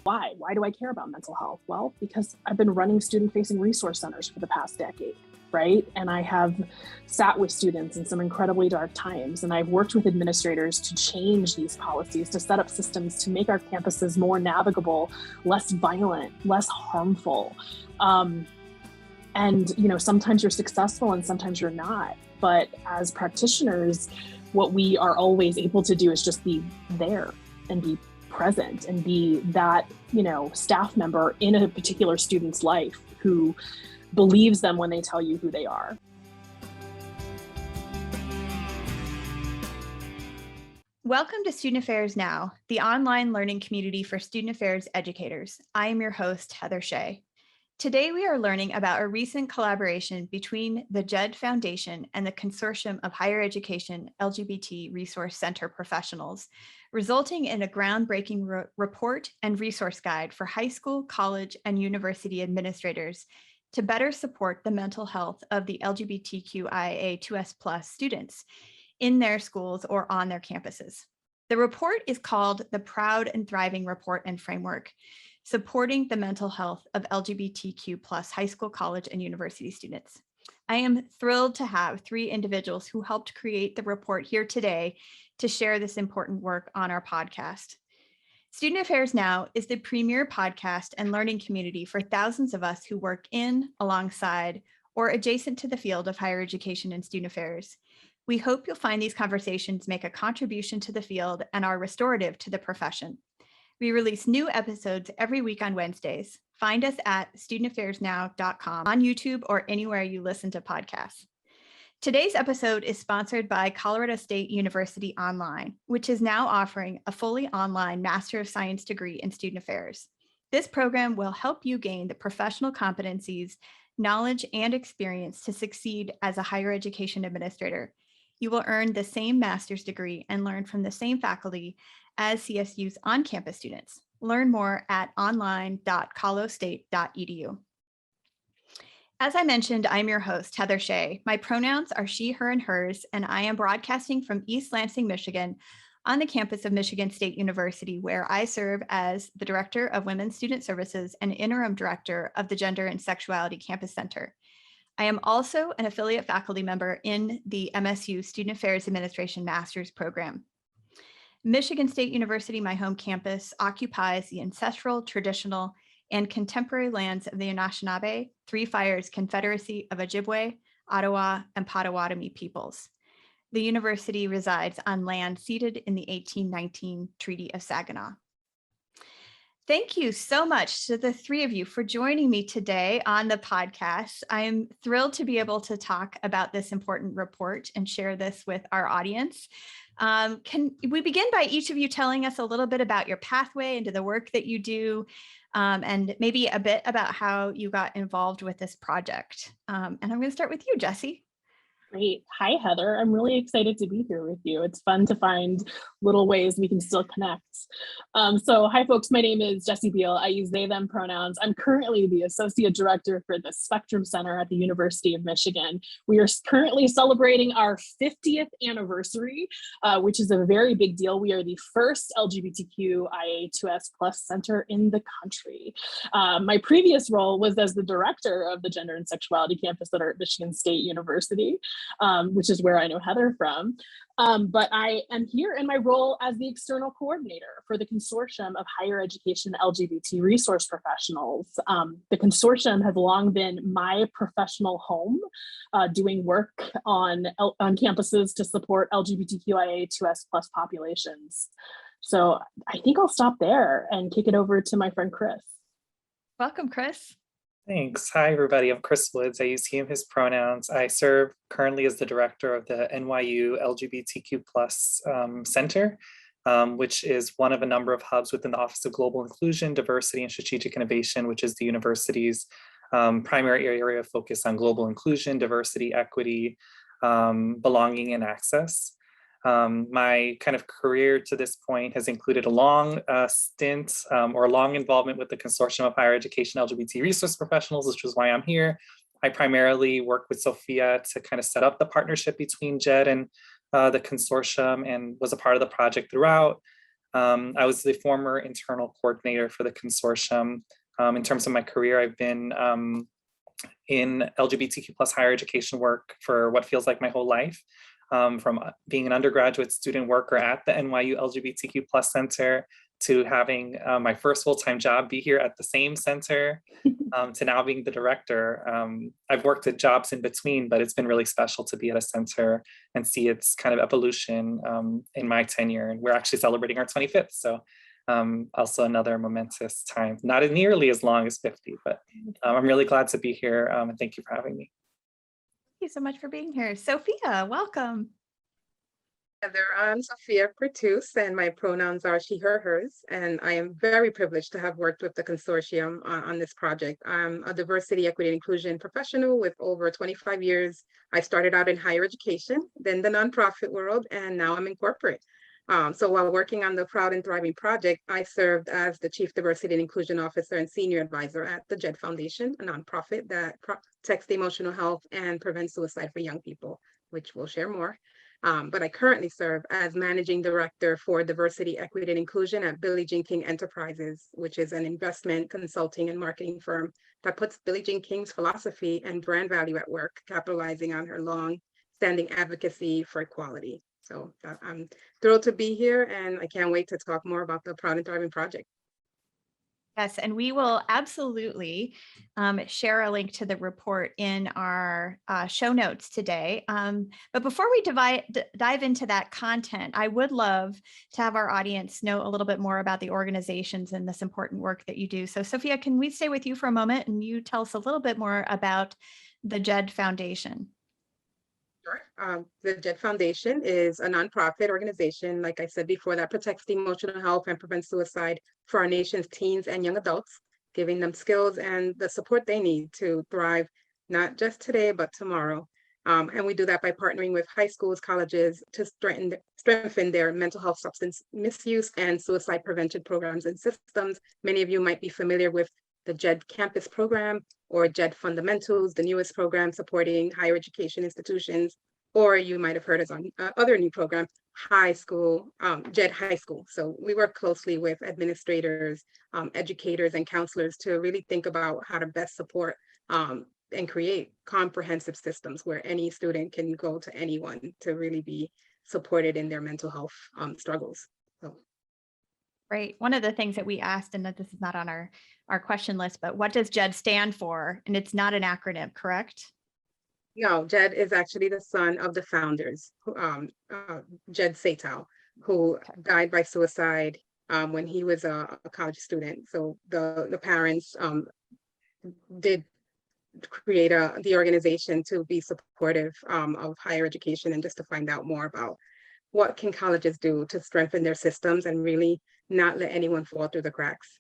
Why? Why do I care about mental health? Well, because I've been running student-facing resource centers for the past decade, right? And I have sat with students in some incredibly dark times, and I've worked with administrators to change these policies, to set up systems to make our campuses more navigable, less violent, less harmful. And, sometimes you're successful and sometimes you're not. But as practitioners, what we are always able to do is just be there and be present and be that, staff member in a particular student's life who believes them when they tell you who they are. Welcome to Student Affairs Now, the online learning community for student affairs educators. I am your host, Heather Shea. Today, we are learning about a recent collaboration between the Jed Foundation and the Consortium of Higher Education LGBT Resource Center professionals, resulting in a groundbreaking report and resource guide for high school, college, and university administrators to better support the mental health of the LGBTQIA2S+ students in their schools or on their campuses. The report is called the Proud and Thriving Report and Framework, supporting the mental health of LGBTQ+ high school, college, and university students. I am thrilled to have three individuals who helped create the report here today to share this important work on our podcast. Student Affairs Now is the premier podcast and learning community for thousands of us who work in, alongside, or adjacent to the field of higher education and student affairs. We hope you'll find these conversations make a contribution to the field and are restorative to the profession. We release new episodes every week on Wednesdays. Find us at studentaffairsnow.com, on YouTube, or anywhere you listen to podcasts. Today's episode is sponsored by Colorado State University Online, which is now offering a fully online Master of Science degree in Student Affairs. This program will help you gain the professional competencies, knowledge, and experience to succeed as a higher education administrator. You will earn the same master's degree and learn from the same faculty as CSU's on-campus students. Learn more at online.colostate.edu. As I mentioned, I'm your host, Heather Shea. My pronouns are she, her, and hers, and I am broadcasting from East Lansing, Michigan, on the campus of Michigan State University, where I serve as the Director of Women's Student Services and Interim Director of the Gender and Sexuality Campus Center. I am also an affiliate faculty member in the MSU Student Affairs Administration Master's Program. Michigan State University, my home campus, occupies the ancestral, traditional, and contemporary lands of the Anishinaabe, Three Fires Confederacy of Ojibwe, Ottawa, and Potawatomi peoples. The university resides on land ceded in the 1819 Treaty of Saginaw. Thank you so much to the three of you for joining me today on the podcast. I am thrilled to be able to talk about this important report and share this with our audience. Can we begin by each of you telling us a little bit about your pathway into the work that you do, and maybe a bit about how you got involved with this project? And I'm going to start with you, Jessie. Great. Hi, Heather. I'm really excited to be here with you. It's fun to find little ways we can still connect. So hi, folks. My name is Jessie Beal. I use they, them pronouns. I'm currently the Associate Director for the Spectrum Center at the University of Michigan. We are currently celebrating our 50th anniversary, which is a very big deal. We are the first LGBTQIA2S+ center in the country. My previous role was as the Director of the Gender and Sexuality Campus Center at Michigan State University. Which is where I know Heather from. But I am here in my role as the external coordinator for the Consortium of Higher Education LGBT Resource Professionals. The Consortium has long been my professional home, doing work on campuses to support LGBTQIA2S+ populations. So I think I'll stop there and kick it over to my friend Chris. Welcome, Chris. Thanks. Hi, everybody. I'm Chris Woods. I use he, him, his pronouns. I serve currently as the director of the NYU LGBTQ+ Center, which is one of a number of hubs within the Office of Global Inclusion, Diversity, and Strategic Innovation, which is the university's primary area of focus on global inclusion, diversity, equity, belonging, and access. My kind of career to this point has included a long stint or long involvement with the Consortium of Higher Education LGBT Resource Professionals, which is why I'm here. I primarily worked with Sofia to kind of set up the partnership between Jed and the consortium and was a part of the project throughout. I was the former internal coordinator for the consortium. In terms of my career, I've been in LGBTQ plus higher education work for what feels like my whole life. From being an undergraduate student worker at the NYU LGBTQ plus center to having my first full-time job be here at the same center, to now being the director. I've worked at jobs in between, but it's been really special to be at a center and see its kind of evolution in my tenure. And we're actually celebrating our 25th. So also another momentous time, not nearly as long as 50, but I'm really glad to be here. And thank you for having me. Thank you so much for being here. Sophia, welcome. Heather, I'm Sofia Pertuz, and my pronouns are she, her, hers, and I am very privileged to have worked with the consortium on this project. I'm a diversity, equity, and inclusion professional with over 25 years. I started out in higher education, then the nonprofit world, and now I'm in corporate. So while working on the Proud and Thriving project, I served as the Chief Diversity and Inclusion Officer and Senior Advisor at the Jed Foundation, a nonprofit that protects the emotional health and prevents suicide for young people, which we'll share more. But I currently serve as Managing Director for Diversity, Equity, and Inclusion at Billie Jean King Enterprises, which is an investment, consulting, and marketing firm that puts Billie Jean King's philosophy and brand value at work, capitalizing on her long-standing advocacy for equality. So I'm thrilled to be here, and I can't wait to talk more about the Proud and Thriving project. Yes, and we will absolutely share a link to the report in our show notes today. But before we dive into that content, I would love to have our audience know a little bit more about the organizations and this important work that you do. So Sophia, can we stay with you for a moment and you tell us a little bit more about the Jed Foundation? Sure. The Jed Foundation is a nonprofit organization, like I said before, that protects the emotional health and prevents suicide for our nation's teens and young adults, giving them skills and the support they need to thrive, not just today, but tomorrow. And we do that by partnering with high schools, colleges to strengthen their mental health, substance misuse, and suicide prevention programs and systems. Many of you might be familiar with the Jed Campus program or Jed Fundamentals, the newest program supporting higher education institutions, or you might have heard us on other new program, high school, Jed High School. So we work closely with administrators, educators, and counselors to really think about how to best support and create comprehensive systems where any student can go to anyone to really be supported in their mental health struggles. So. Right. One of the things that we asked, and that this is not on our question list, but what does Jed stand for? And it's not an acronym, correct? No, Jed is actually the son of the founders, Jed Foundation, who died by suicide when he was a college student. So the parents did create the organization to be supportive of higher education and just to find out more about what can colleges do to strengthen their systems and really not let anyone fall through the cracks.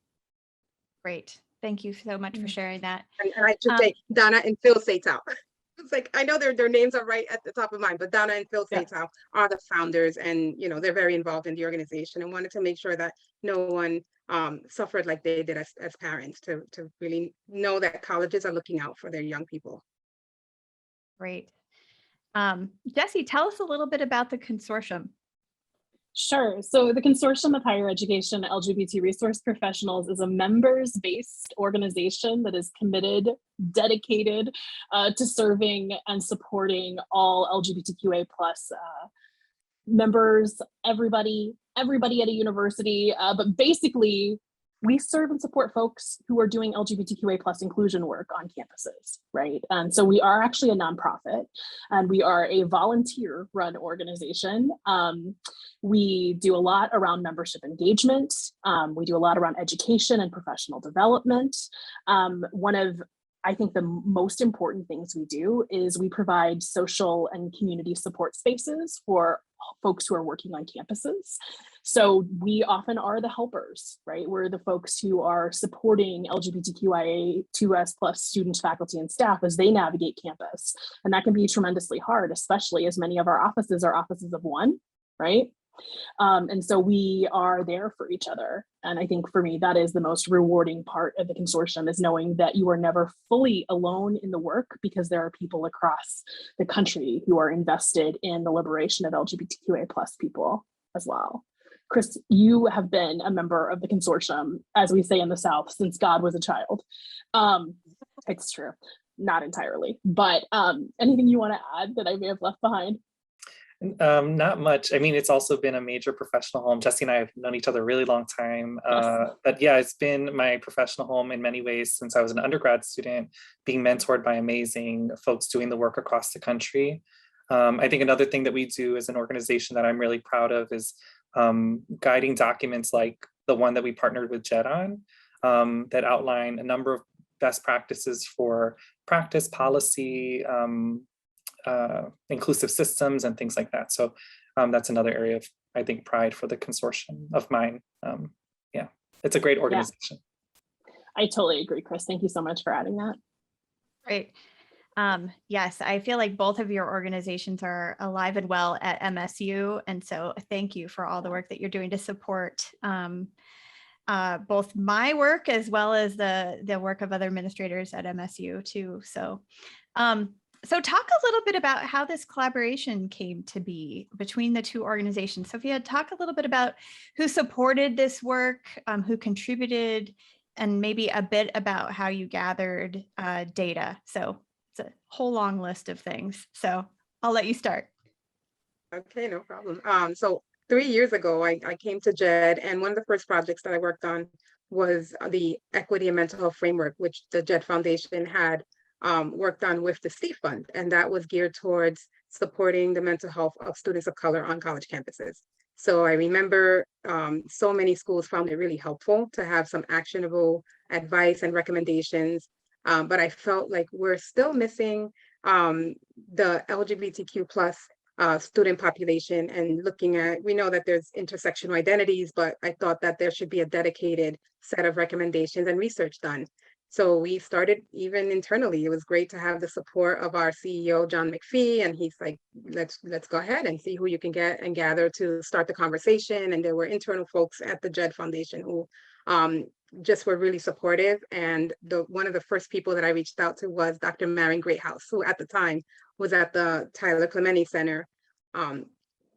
Great. Thank you so much for sharing that. And I should say Donna and Phil Foundation. It's like, I know their names are right at the top of mine, but Donna and Phil Foundation are the founders, and they're very involved in the organization and wanted to make sure that no one suffered like they did as parents, to really know that colleges are looking out for their young people. Great. Jessie, tell us a little bit about the consortium. Sure. So the Consortium of Higher Education LGBT Resource Professionals is a members-based organization that is committed, dedicated to serving and supporting all LGBTQA plus members, everybody at a university, but basically we serve and support folks who are doing LGBTQA plus inclusion work on campuses, right? And so we are actually a nonprofit, and we are a volunteer-run organization. We do a lot around membership engagement. We do a lot around education and professional development. One of, I think, the most important things we do is we provide social and community support spaces for folks who are working on campuses. So we often are the helpers, right? We're the folks who are supporting LGBTQIA2S plus students, faculty, and staff as they navigate campus. And that can be tremendously hard, especially as many of our offices are offices of one, right? And so we are there for each other. And I think for me, that is the most rewarding part of the consortium, is knowing that you are never fully alone in the work, because there are people across the country who are invested in the liberation of LGBTQA plus people as well. Chris, you have been a member of the consortium, as we say in the South, since God was a child. It's true, not entirely, but anything you want to add that I may have left behind? Not much. I mean, it's also been a major professional home. Jesse and I have known each other a really long time. Yes. But yeah, it's been my professional home in many ways since I was an undergrad student, being mentored by amazing folks doing the work across the country. I think another thing that we do as an organization that I'm really proud of is guiding documents like the one that we partnered with Jed on, that outline a number of best practices for practice, policy, inclusive systems and things like that. So that's another area of, I think, pride for the consortium of mine. Yeah, it's a great organization. Yeah. I totally agree, Chris. Thank you so much for adding that. Great. Yes, I feel like both of your organizations are alive and well at MSU. And so thank you for all the work that you're doing to support both my work as well as the work of other administrators at MSU too. So talk a little bit about how this collaboration came to be between the two organizations. Sofia, talk a little bit about who supported this work, who contributed, and maybe a bit about how you gathered data. So it's a whole long list of things. So I'll let you start. Okay, no problem. So 3 years ago, I came to Jed, and one of the first projects that I worked on was the Equity and Mental Health Framework, which the Jed Foundation had worked on with the State Fund, and that was geared towards supporting the mental health of students of color on college campuses. So I remember so many schools found it really helpful to have some actionable advice and recommendations, but I felt like we're still missing the LGBTQ plus student population, and looking at, we know that there's intersectional identities, but I thought that there should be a dedicated set of recommendations and research done. So we started even internally. It was great to have the support of our CEO, John McPhee, and he's like, let's go ahead and see who you can get and gather to start the conversation. And there were internal folks at the Jed Foundation who just were really supportive. And one of the first people that I reached out to was Dr. Marion Greathouse, who at the time was at the Tyler Clementi Center,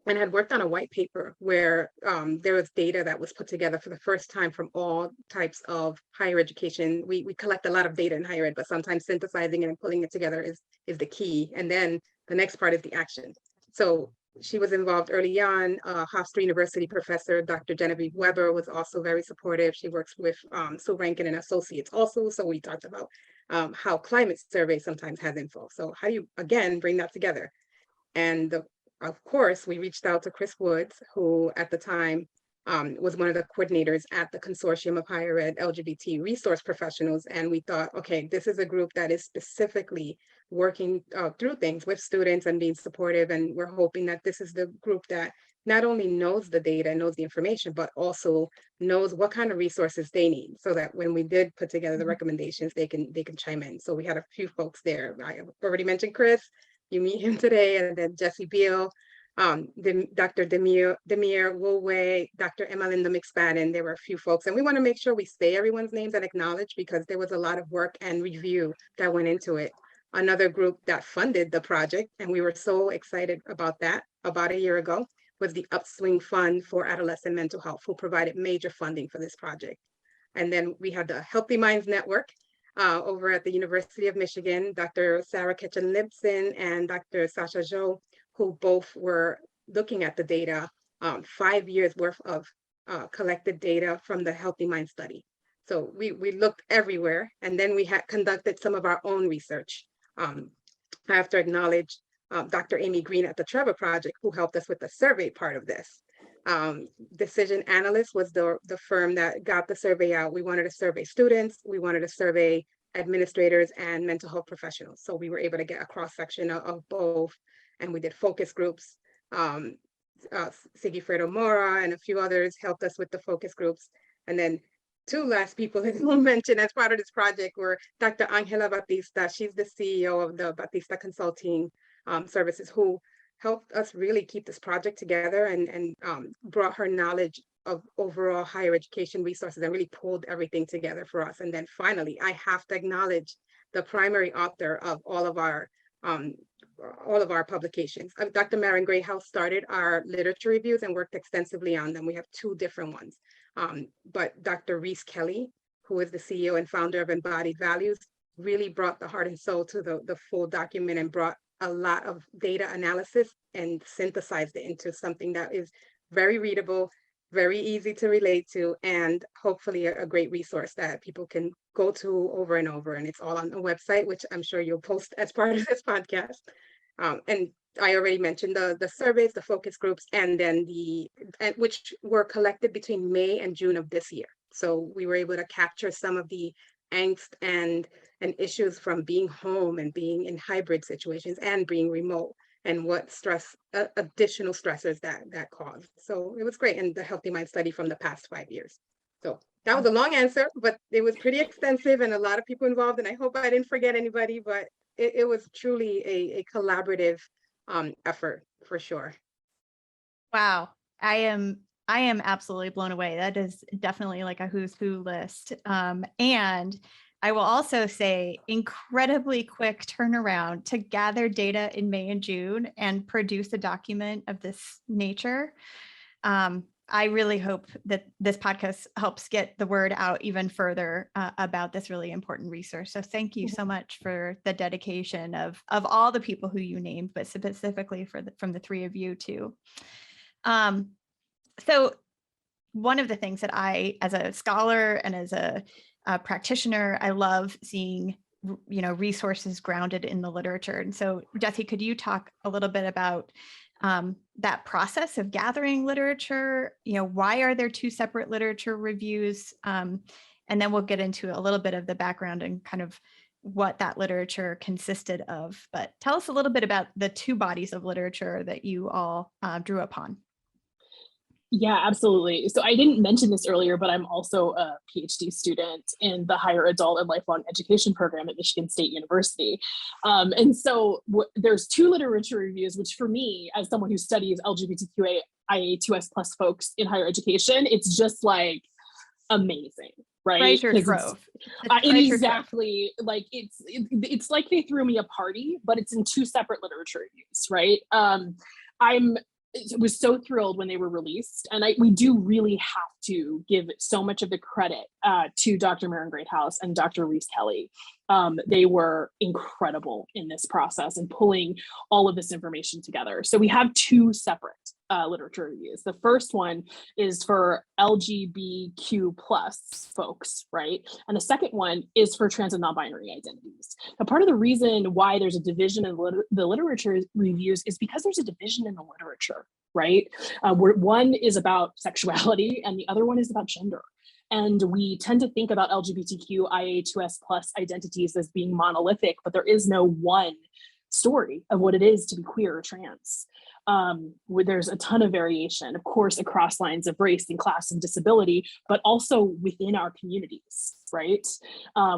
and had worked on a white paper where there was data that was put together for the first time from all types of higher education. We collect a lot of data in higher ed, but sometimes synthesizing it and pulling it together is the key. And then the next part is the action. So she was involved early on. Hofstra University professor, Dr. Genevieve Weber, was also very supportive. She works with Sue Rankin and Associates also. So we talked about how climate survey sometimes has info. So how do you, again, bring that together? And of course, we reached out to Chris Woods, who at the time was one of the coordinators at the Consortium of Higher Ed LGBT Resource Professionals. And we thought, okay, this is a group that is specifically working through things with students and being supportive. And we're hoping that this is the group that not only knows the data, knows the information, but also knows what kind of resources they need, so that when we did put together the recommendations, they can chime in. So we had a few folks there. I already mentioned Chris. You meet him today, and then Jesse Beal, Dr. Demir Woolway, Dr. Emmelinda McSpadden. There were a few folks, and we want to make sure we say everyone's names and acknowledge, because there was a lot of work and review that went into it. Another group that funded the project, and we were so excited about that about a year ago, was the Upswing Fund for Adolescent Mental Health, who provided major funding for this project. And then we had the Healthy Minds Network, over at the University of Michigan, Dr. Sarah Ketchen-Libson and Dr. Sasha Zhou, who both were looking at the data, 5 years worth of collected data from the Healthy Mind study. So we looked everywhere, and then we had conducted some of our own research. I have to acknowledge Dr. Amy Green at the Trevor Project, who helped us with the survey part of this. Decision Analyst was the firm that got the survey out. We wanted to survey students, we wanted to survey administrators and mental health professionals. So we were able to get a cross-section of both, and we did focus groups. Sigifredo Mora and a few others helped us with the focus groups. And then two last people that we'll mention as part of this project were Dr. Angela Batista. She's the CEO of the Batista Consulting Services, who helped us really keep this project together and brought her knowledge of overall higher education resources and really pulled everything together for us. And then finally, I have to acknowledge the primary author of all of our all of our publications. Dr. Maren Greyhouse started our literature reviews and worked extensively on them. We have 2 different ones. But Dr. Reese Kelly, who is the CEO and founder of Embodied Values, really brought the heart and soul to the full document and brought a lot of data analysis and synthesized it into something that is very readable, very easy to relate to, and hopefully a great resource that people can go to over and over. And it's all on the website, which I'm sure you'll post as part of this podcast. And I already mentioned the surveys, the focus groups, and then which were collected between May and June of this year. So we were able to capture some of the angst and issues from being home and being in hybrid situations and being remote, and what additional stressors that caused. So it was great. And the Healthy Mind study from the past 5 years. So that was a long answer, but it was pretty extensive and a lot of people involved. And I hope I didn't forget anybody, but it was truly a collaborative effort for sure. Wow. I am absolutely blown away. That is definitely like a who's who list. And I will also say incredibly quick turnaround to gather data in May and June and produce a document of this nature. I really hope that this podcast helps get the word out even further about this really important resource. So thank you so much for the dedication of all the people who you named, but specifically from the 3 of you too. So one of the things that I, as a scholar and as a practitioner, I love seeing, resources grounded in the literature. And so, Jesse, could you talk a little bit about that process of gathering literature? Why are there 2 separate literature reviews? And then we'll get into a little bit of the background and kind of what that literature consisted of. But tell us a little bit about the 2 bodies of literature that you all drew upon. Yeah, absolutely. So I didn't mention this earlier, but I'm also a PhD student in the Higher Adult and Lifelong Education program at Michigan State University. And so there's 2 literature reviews, which for me, as someone who studies LGBTQIA2S plus folks in higher education, it's just like amazing, right? Treasure trove. Exactly. Like it's like they threw me a party, but it's in 2 separate literature reviews, right? I was so thrilled when they were released, and we do really have to give so much of the credit to Dr. Maren Greathouse and Dr. Reese Kelly. They were incredible in this process and pulling all of this information together. So we have 2 separate literature reviews. The first one is for LGBTQ plus folks, right? And the second one is for trans and non-binary identities. Now, part of the reason why there's a division in the literature reviews is because there's a division in the literature, right? Where one is about sexuality and the other one is about gender. And we tend to think about LGBTQIA2S plus identities as being monolithic, but there is no one story of what it is to be queer or trans. Where there's a ton of variation, of course, across lines of race and class and disability, but also within our communities, right?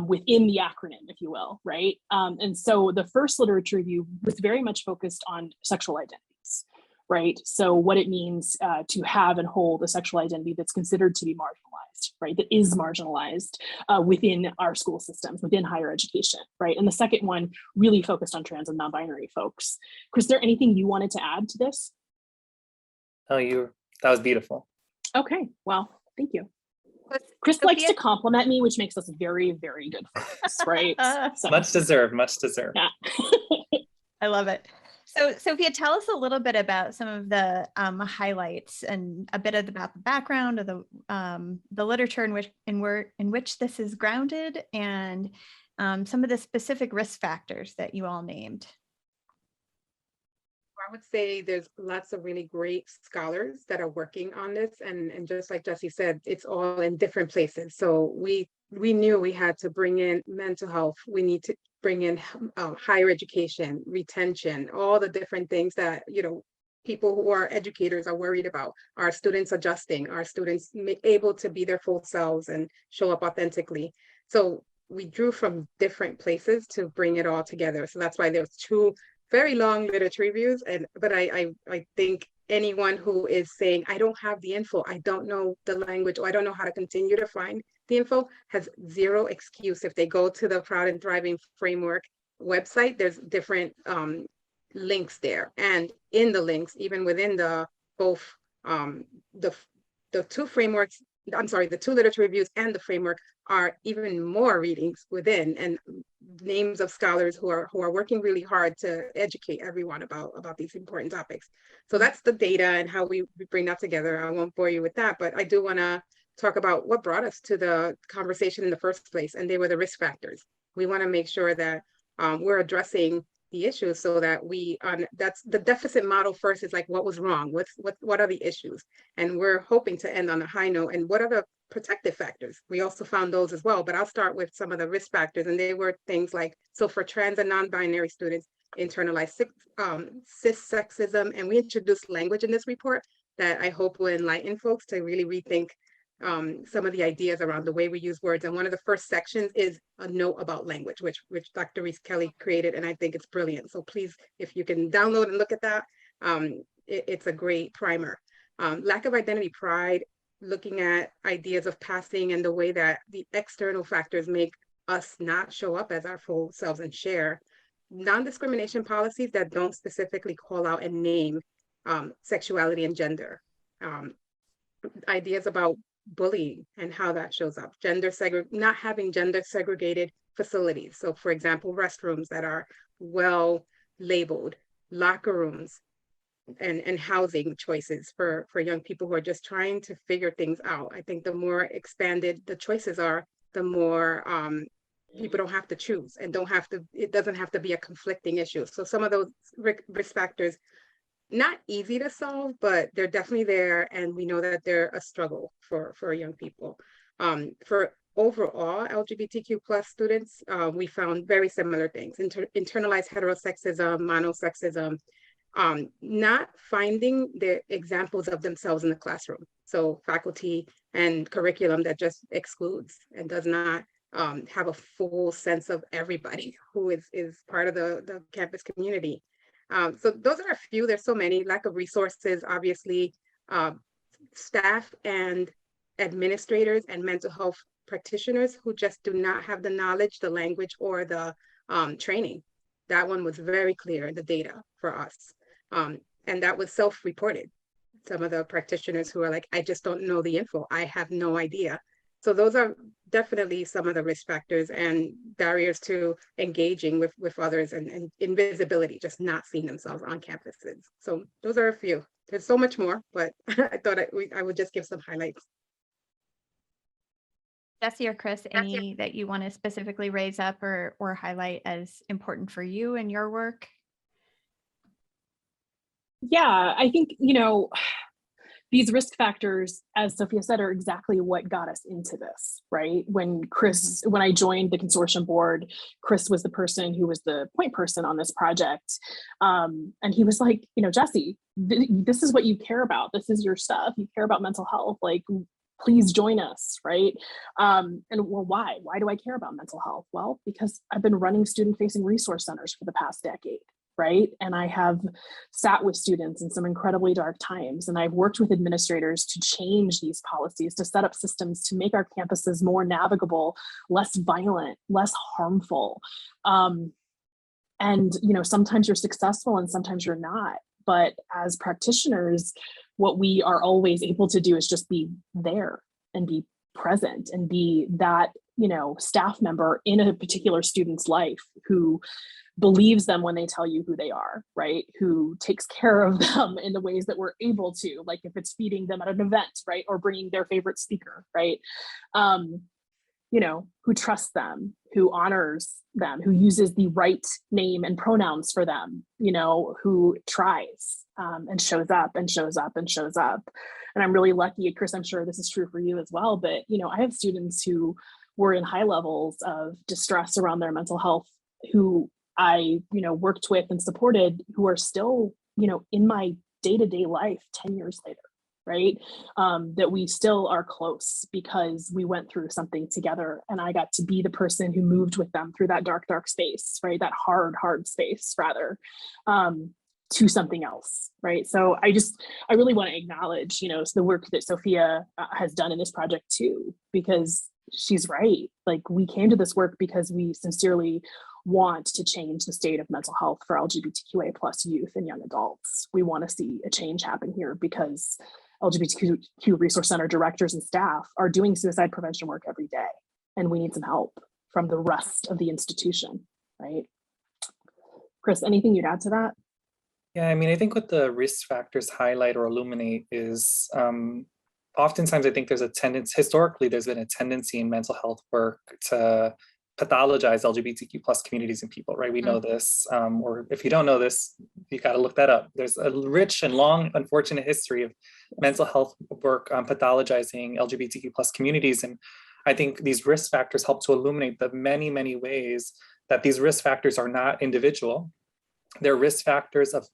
Within the acronym, if you will, right? And so the first literature review was very much focused on sexual identities, right? So what it means to have and hold a sexual identity that's considered to be marginalized, right? That is marginalized within our school systems, within higher education, right? And the second one really focused on trans and non-binary folks. Chris, is there anything you wanted to add to this? Oh, that was beautiful. Okay, well, thank you. Chris likes to compliment me, which makes us very, very good friends, right? So. Much deserved, much deserved. Yeah. I love it. So Sophia, tell us a little bit about some of the highlights and a bit about the background of the literature in which this is grounded, and some of the specific risk factors that you all named. I would say there's lots of really great scholars that are working on this, and just like Jesse said, it's all in different places. So we knew we had to bring in mental health. We need to bring in higher education, retention, all the different things that, people who are educators are worried about. Our students adjusting, our students able to be their full selves and show up authentically. So we drew from different places to bring it all together. So that's why there's 2 very long literature reviews. But I think anyone who is saying, I don't have the info, I don't know the language, or I don't know how to continue to find the info, has zero excuse. If they go to the Proud and Thriving Framework website, there's different links there. And in the links, even within the both the two frameworks, the two literature reviews and the framework are even more readings within, and names of scholars who are working really hard to educate everyone about these important topics. So that's the data and how we bring that together. I won't bore you with that, but I do want to talk about what brought us to the conversation in the first place, and they were the risk factors. We want to make sure that we're addressing the issues so that that's the deficit model first is like, what was wrong? What are the issues? And we're hoping to end on a high note. And what are the protective factors? We also found those as well, but I'll start with some of the risk factors. And they were things like, so for trans and non-binary students, internalized cis sexism, and we introduced language in this report that I hope will enlighten folks to really rethink some of the ideas around the way we use words. And one of the first sections is a note about language, which Dr. Reese Kelly created, and I think it's brilliant. So please, if you can download and look at that, it's a great primer. Lack of identity pride, looking at ideas of passing and the way that the external factors make us not show up as our full selves and share. Non-discrimination policies that don't specifically call out and name sexuality and gender. Ideas about bullying and how that shows up, not having gender segregated facilities. So for example, restrooms that are well labeled, locker rooms, and housing choices for young people who are just trying to figure things out. I think the more expanded the choices are, the more people don't have to choose and it doesn't have to be a conflicting issue. So some of those risk factors, not easy to solve, but they're definitely there. And we know that they're a struggle for young people. For overall LGBTQ plus students, we found very similar things. Internalized heterosexism, monosexism, not finding the examples of themselves in the classroom. So faculty and curriculum that just excludes and does not have a full sense of everybody who is part of the campus community. So those are a few, there's so many. Lack of resources, obviously, staff and administrators and mental health practitioners who just do not have the knowledge, the language, or the training. That one was very clear in the data for us. And that was self-reported. Some of the practitioners who are like, I just don't know the info. I have no idea. So those are definitely some of the risk factors and barriers to engaging with others, and invisibility, just not seeing themselves on campuses. So those are a few. There's so much more, but I thought I would just give some highlights. Jesse or Chris, any that you want to specifically raise up or highlight as important for you and your work? Yeah, I think, these risk factors, as Sofia said, are exactly what got us into this, right? When I joined the consortium board, Chris was the person who was the point person on this project. And he was like, Jesse, this is what you care about. This is your stuff. You care about mental health. Like, please join us, right? And well, why? Why do I care about mental health? Well, because I've been running student-facing resource centers for the past decade. Right. And I have sat with students in some incredibly dark times, and I've worked with administrators to change these policies, to set up systems to make our campuses more navigable, less violent, less harmful. And, sometimes you're successful and sometimes you're not. But as practitioners, what we are always able to do is just be there and be present and be that, staff member in a particular student's life who believes them when they tell you who they are, right? Who takes care of them in the ways that we're able to, like if it's feeding them at an event, right? Or bringing their favorite speaker, right? Who trusts them, who honors them, who uses the right name and pronouns for them, who tries and shows up and shows up and shows up. And I'm really lucky, Chris, I'm sure this is true for you as well, but, I have students who were in high levels of distress around their mental health, who I, worked with and supported, who are still, in my day-to-day life 10 years later, right? That we still are close because we went through something together, and I got to be the person who moved with them through that dark, dark space, right? That hard space rather, to something else, right? So I really want to acknowledge, the work that Sofia has done in this project too, because she's right. Like, we came to this work because we sincerely want to change the state of mental health for LGBTQA plus youth and young adults. We want to see a change happen here because LGBTQ Resource Center directors and staff are doing suicide prevention work every day, and we need some help from the rest of the institution, right? Chris, anything you'd add to that? Yeah, I mean, I think what the risk factors highlight or illuminate is oftentimes I think there's a tendency, historically, there's been a tendency in mental health work to pathologize LGBTQ plus communities and people, right? We know this, or if you don't know this, you got to look that up. There's a rich and long, unfortunate history of mental health work pathologizing LGBTQ plus communities. And I think these risk factors help to illuminate the many, many ways that these risk factors are not individual. They're risk factors of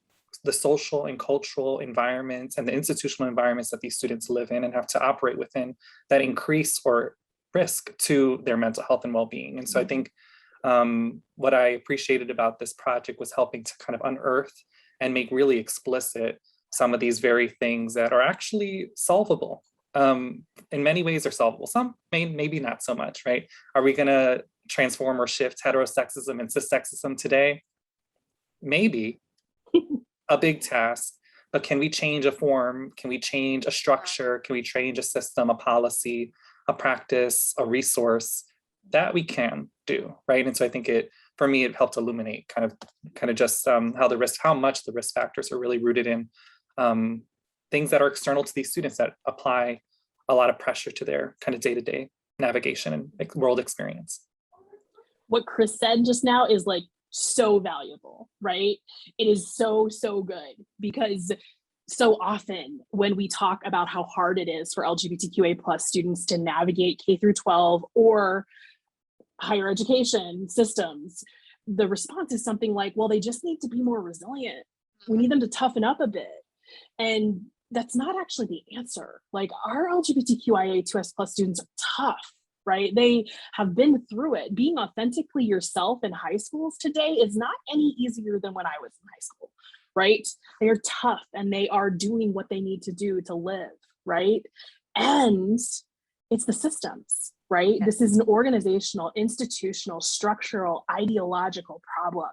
the social and cultural environments and the institutional environments that these students live in and have to operate within that increase or risk to their mental health and well-being. And so I think what I appreciated about this project was helping to kind of unearth and make really explicit some of these very things that are actually solvable. In many ways are solvable. Some maybe not so much, right? Are we gonna transform or shift heterosexism and cissexism today? Maybe. A big task, but can we change a form? Can we change a structure? Can we change a system, a policy, a practice, a resource? That we can do, right? And so I think for me, it helped illuminate kind of just how much the risk factors are really rooted in things that are external to these students that apply a lot of pressure to their kind of day-to-day navigation and world experience. What Chris said just now is like so valuable, right? It is so good, because so often when we talk about how hard it is for LGBTQA plus students to navigate K through 12 or higher education systems, the response is something like, well, they just need to be more resilient. We need them to toughen up a bit. And that's not actually the answer. Like, our LGBTQIA2S plus students are tough, right? They have been through it. Being authentically yourself in high schools today is not any easier than when I was in high school, right? They are tough and they are doing what they need to do to live, right? And it's the systems, right? This is an organizational, institutional, structural, ideological problem.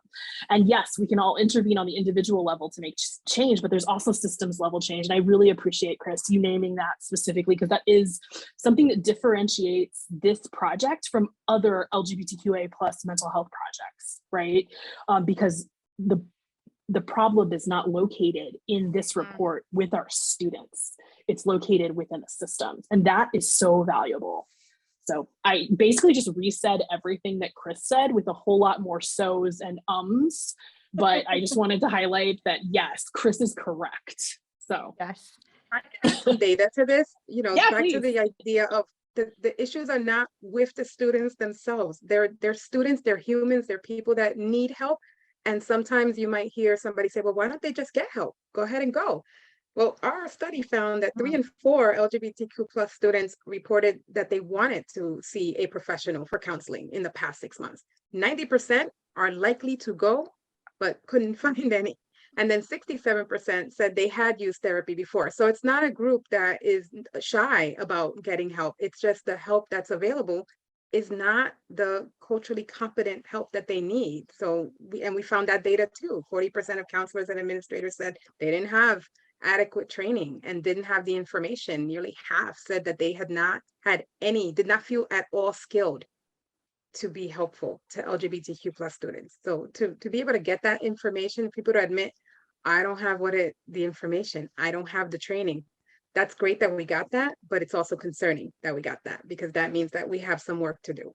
And yes, we can all intervene on the individual level to make change, but there's also systems level change. And I really appreciate, Chris, you naming that specifically, because that is something that differentiates this project from other LGBTQA plus mental health projects, right? Because the problem is not located in this report with our students. It's located within the systems. And that is so valuable. So I basically just resaid everything that Chris said with a whole lot more so's and ums, but I just wanted to highlight that, yes, Chris is correct. So Yes. I can add some data to this, Yeah, back please. to the idea of the issues are not with the students themselves. They're students, they're humans, they're people that need help. And sometimes you might hear somebody say, well, why don't they just get help? Go ahead and go. Well, our study found that 3 in 4 LGBTQ plus students reported that they wanted to see a professional for counseling in the past 6 months. 90% are likely to go, but couldn't find any. And then 67% said they had used therapy before. So it's not a group that is shy about getting help. It's just the help that's available is not the culturally competent help that they need. So we found that data too. 40% of counselors and administrators said they didn't have adequate training and didn't have the information. Nearly half said that they had not had any, did not feel at all skilled to be helpful to LGBTQ plus students. So to be able to get that information, people to admit, I don't have the information, I don't have the training. That's great that we got that, but it's also concerning that we got that, because that means that we have some work to do.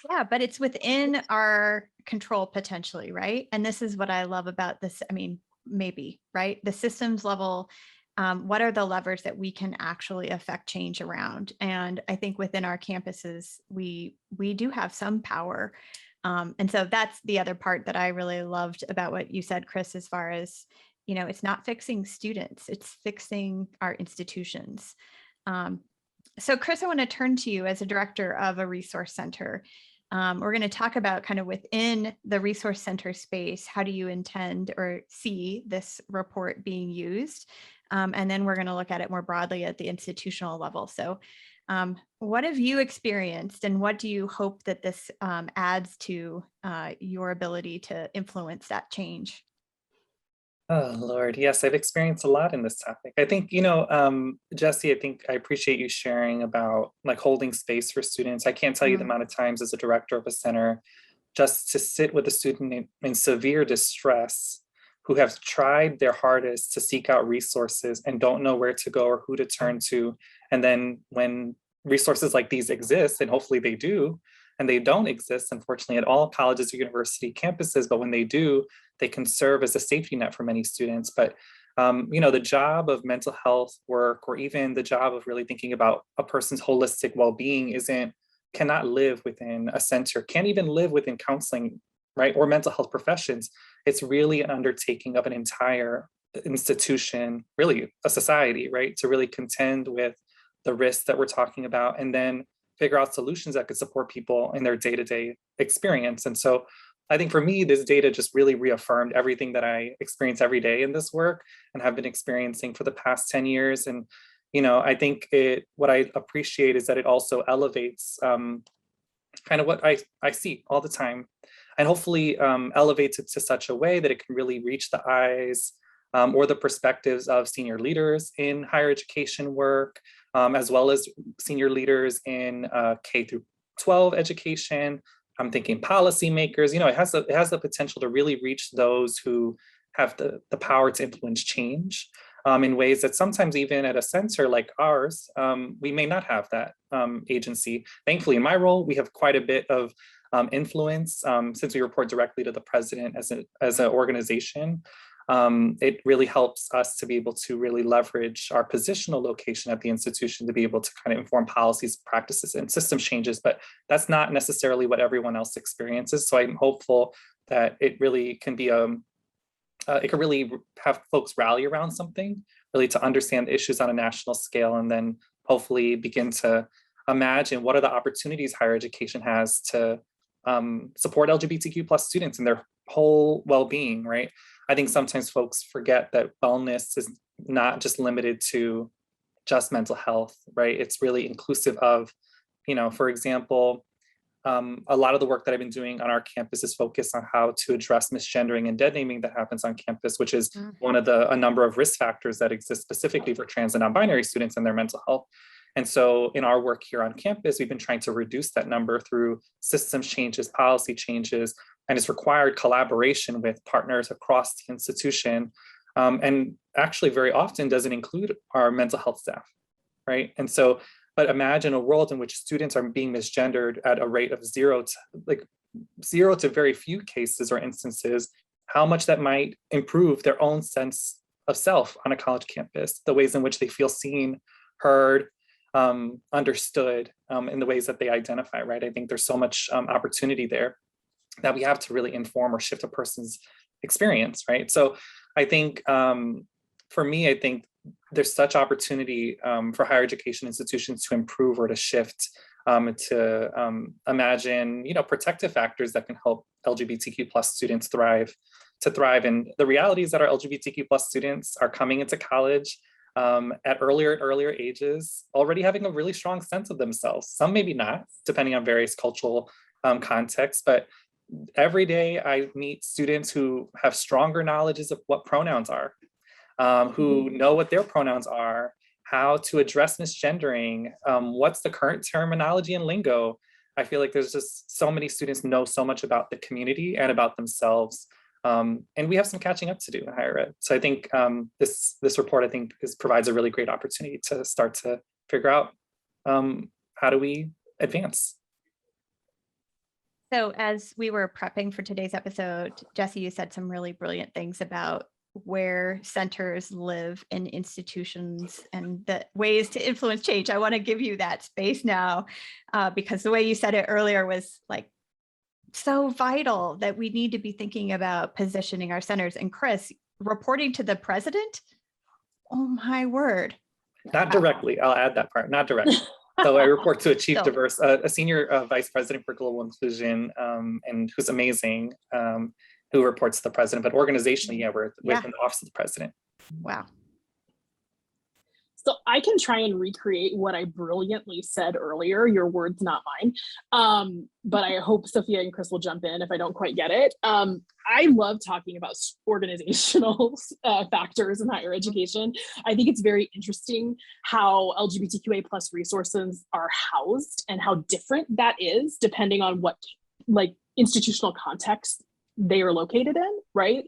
Yeah, but it's within our control potentially, right? And this is what I love about this. I mean, maybe, right? The systems level, what are the levers that we can actually affect change around? And I think within our campuses, we do have some power. And so that's the other part that I really loved about what you said, Chris, as far as, it's not fixing students, it's fixing our institutions. So Chris, I want to turn to you as a director of a resource center. We're going to talk about kind of within the resource center space, how do you intend or see this report being used? And then we're going to look at it more broadly at the institutional level. So What have you experienced, and what do you hope that this adds to your ability to influence that change? Oh, Lord. Yes, I've experienced a lot in this topic. I think, Jesse, I think I appreciate you sharing about like holding space for students. I can't tell you the amount of times as a director of a center, just to sit with a student in severe distress who have tried their hardest to seek out resources and don't know where to go or who to turn to. And then when resources like these exist, and hopefully they do, and they don't exist, unfortunately, at all colleges or university campuses, but when they do, they can serve as a safety net for many students. But the job of mental health work, or even the job of really thinking about a person's holistic well-being, cannot live within a center, can't even live within counseling, right, or mental health professions. It's really an undertaking of an entire institution, really a society, right, to really contend with the risks that we're talking about, and then figure out solutions that could support people in their day-to-day experience. And so I think for me, this data just really reaffirmed everything that I experience every day in this work and have been experiencing for the past 10 years. And, I think what I appreciate is that it also elevates kind of what I see all the time, and hopefully elevates it to such a way that it can really reach the eyes or the perspectives of senior leaders in higher education work, as well as senior leaders in K through 12 education. I'm thinking policymakers. It has the potential to really reach those who have the power to influence change in ways that sometimes even at a center like ours, we may not have that agency. Thankfully, in my role, we have quite a bit of influence since we report directly to the president as an organization. It really helps us to be able to really leverage our positional location at the institution to be able to kind of inform policies, practices, and system changes, but that's not necessarily what everyone else experiences. So I'm hopeful that it really can be it can really have folks rally around something, really to understand the issues on a national scale, and then hopefully begin to imagine what are the opportunities higher education has to support LGBTQ plus students in their whole well-being, right? I think sometimes folks forget that wellness is not just limited to just mental health, right? It's really inclusive of, for example, a lot of the work that I've been doing on our campus is focused on how to address misgendering and dead naming that happens on campus, which is one of a number of risk factors that exist specifically for trans and non-binary students and their mental health. And so in our work here on campus, we've been trying to reduce that number through systems changes, policy changes, and it's required collaboration with partners across the institution. And actually very often doesn't include our mental health staff, right? And so, but imagine a world in which students are being misgendered at a rate of zero to very few cases or instances, how much that might improve their own sense of self on a college campus, the ways in which they feel seen, heard, understood in the ways that they identify, right? I think there's so much opportunity there that we have to really inform or shift a person's experience, right? So I think for me, I think there's such opportunity for higher education institutions to improve or to shift, to imagine, protective factors that can help LGBTQ plus students thrive. And the reality is that our LGBTQ plus students are coming into college at earlier and earlier ages, already having a really strong sense of themselves. Some maybe not, depending on various cultural contexts, but every day I meet students who have stronger knowledges of what pronouns are, who know what their pronouns are, how to address misgendering, what's the current terminology and lingo. I feel like there's just so many students know so much about the community and about themselves. And we have some catching up to do in higher ed. So I think this report, I think, provides a really great opportunity to start to figure out how do we advance. So as we were prepping for today's episode, Jesse, you said some really brilliant things about where centers live in institutions and the ways to influence change. I want to give you that space now because the way you said it earlier was like so vital, that we need to be thinking about positioning our centers. And Chris, reporting to the president, oh my word. Not directly, I'll add that part, not directly. So I report to a senior vice president for global inclusion, and who's amazing, who reports to the president. But organizationally, we're within the office of the president. Wow. So I can try and recreate what I brilliantly said earlier, your words, not mine. But I hope Sofia and Chris will jump in if I don't quite get it. I love talking about organizational factors in higher education. I think it's very interesting how LGBTQA plus resources are housed and how different that is depending on what like institutional context they are located in, right?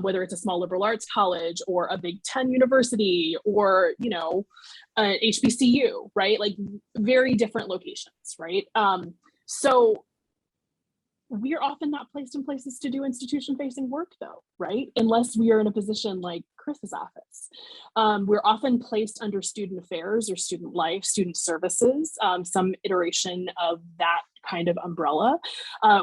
Whether it's a small liberal arts college or a Big Ten university or, you know, an HBCU, right? Like very different locations, right? So we're often not placed in places to do institution-facing work though, right? Unless we are in a position like Chris's office. We're often placed under student affairs or student life, student services, some iteration of that kind of umbrella,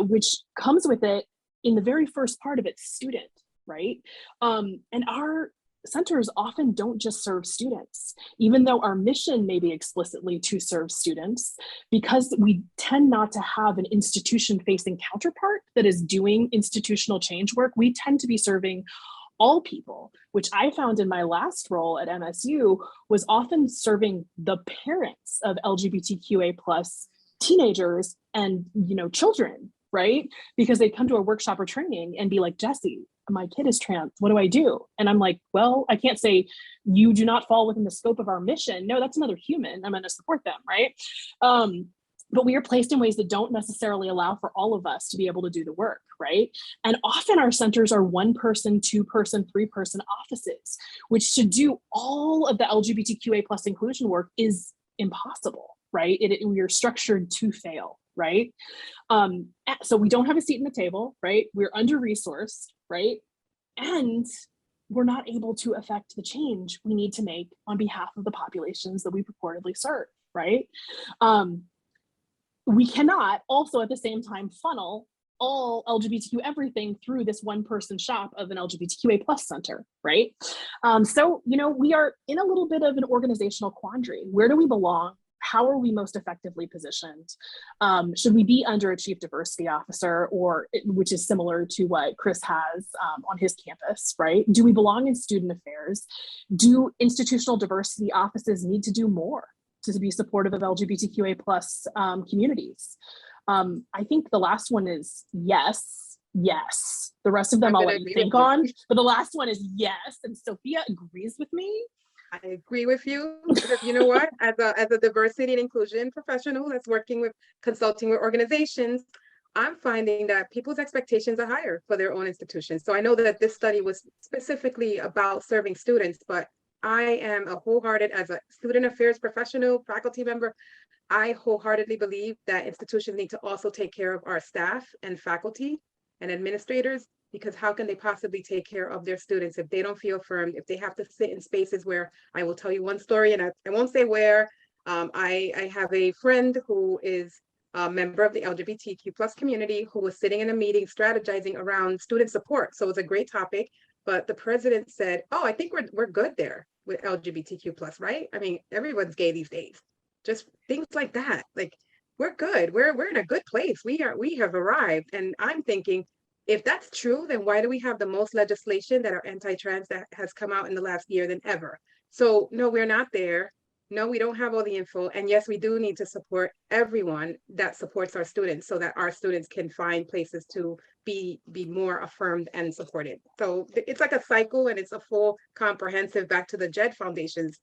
which comes with it in the very first part of it, student, right? And our centers often don't just serve students, even though our mission may be explicitly to serve students, because we tend not to have an institution-facing counterpart that is doing institutional change work. We tend to be serving all people, which I found in my last role at MSU was often serving the parents of LGBTQA plus teenagers and, you know, children, right? Because they'd come to a workshop or training and be like, Jesse, my kid is trans, what do I do? And I'm like, well, I can't say you do not fall within the scope of our mission. No, that's another human. I'm going to support them, right? But we are placed in ways that don't necessarily allow for all of us to be able to do the work, right? And often our centers are 1-person, 2-person, 3-person offices, which to do all of the LGBTQA plus inclusion work is impossible, right? We are structured to fail, right? So we don't have a seat in the table, right? We're under-resourced, right? And we're not able to affect the change we need to make on behalf of the populations that we purportedly serve, right? We cannot also at the same time funnel all LGBTQ everything through this 1-person shop of an LGBTQA plus center, right? So, you know, we are in a little bit of an organizational quandary. Where do we belong? How are we most effectively positioned? Should we be under a chief diversity officer, or which is similar to what Chris has on his campus, right? Do we belong in student affairs? Do institutional diversity offices need to do more to be supportive of LGBTQA plus communities? I think the last one is yes. The rest of them I'll let you think on, but the last one is yes. And Sofia agrees with me. I agree with you, because you know what, as a diversity and inclusion professional that's working with consulting with organizations, I'm finding that people's expectations are higher for their own institutions. So I know that this study was specifically about serving students, but I am a wholehearted, as a student affairs professional, faculty member, I wholeheartedly believe that institutions need to also take care of our staff and faculty and administrators, because how can they possibly take care of their students if they don't feel affirmed, if they have to sit in spaces where, I will tell you one story, and I won't say where. I have a friend who is a member of the LGBTQ plus community who was sitting in a meeting strategizing around student support. So it was a great topic, but the president said, oh, I think we're good there with LGBTQ plus, right? I mean, everyone's gay these days. Just things like that. Like, we're good. We're in a good place. We have arrived. And I'm thinking, if that's true, then why do we have the most legislation that are anti-trans that has come out in the last year than ever? So no, we're not there. No, we don't have all the info. And yes, we do need to support everyone that supports our students so that our students can find places to be more affirmed and supported. So it's like a cycle, and it's a full comprehensive, back to the Jed Foundation's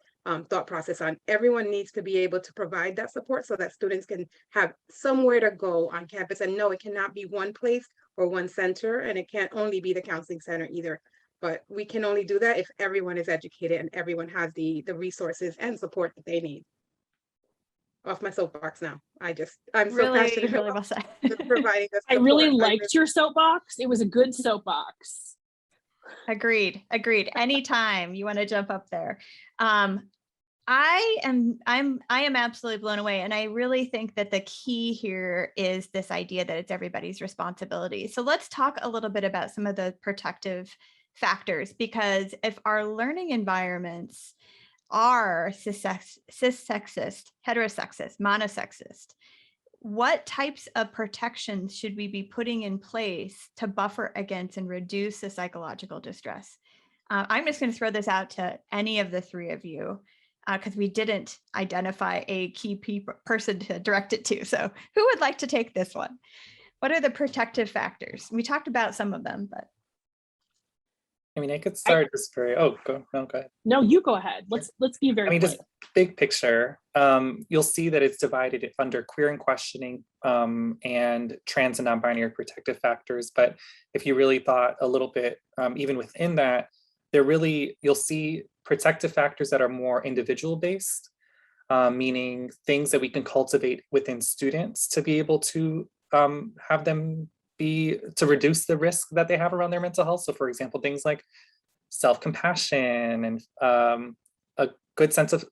thought process on everyone needs to be able to provide that support so that students can have somewhere to go on campus. And no, it cannot be one place or one center, and it can't only be the counseling center either. But we can only do that if everyone is educated and everyone has the resources and support that they need. Off my soapbox now. I'm so passionate really about well said. providing this support. I really liked your soapbox. It was a good soapbox. Agreed. Anytime you want to jump up there. I am absolutely blown away. And I really think that the key here is this idea that it's everybody's responsibility. So let's talk a little bit about some of the protective factors, because if our learning environments are cis-sexist, heterosexist, monosexist, what types of protections should we be putting in place to buffer against and reduce the psychological distress? I'm just going to throw this out to any of the three of you. because we didn't identify a key person to direct it to. So who would like to take this one? What are the protective factors? We talked about some of them, but. I mean, I could start just very, go ahead. No, you go ahead. Let's be very just big picture. You'll see that it's divided under queer and questioning and trans and non-binary protective factors. But if you really thought a little bit, even within that, you'll see protective factors that are more individual based, meaning things that we can cultivate within students to be able to have them to reduce the risk that they have around their mental health. So for example, things like self-compassion and a good sense of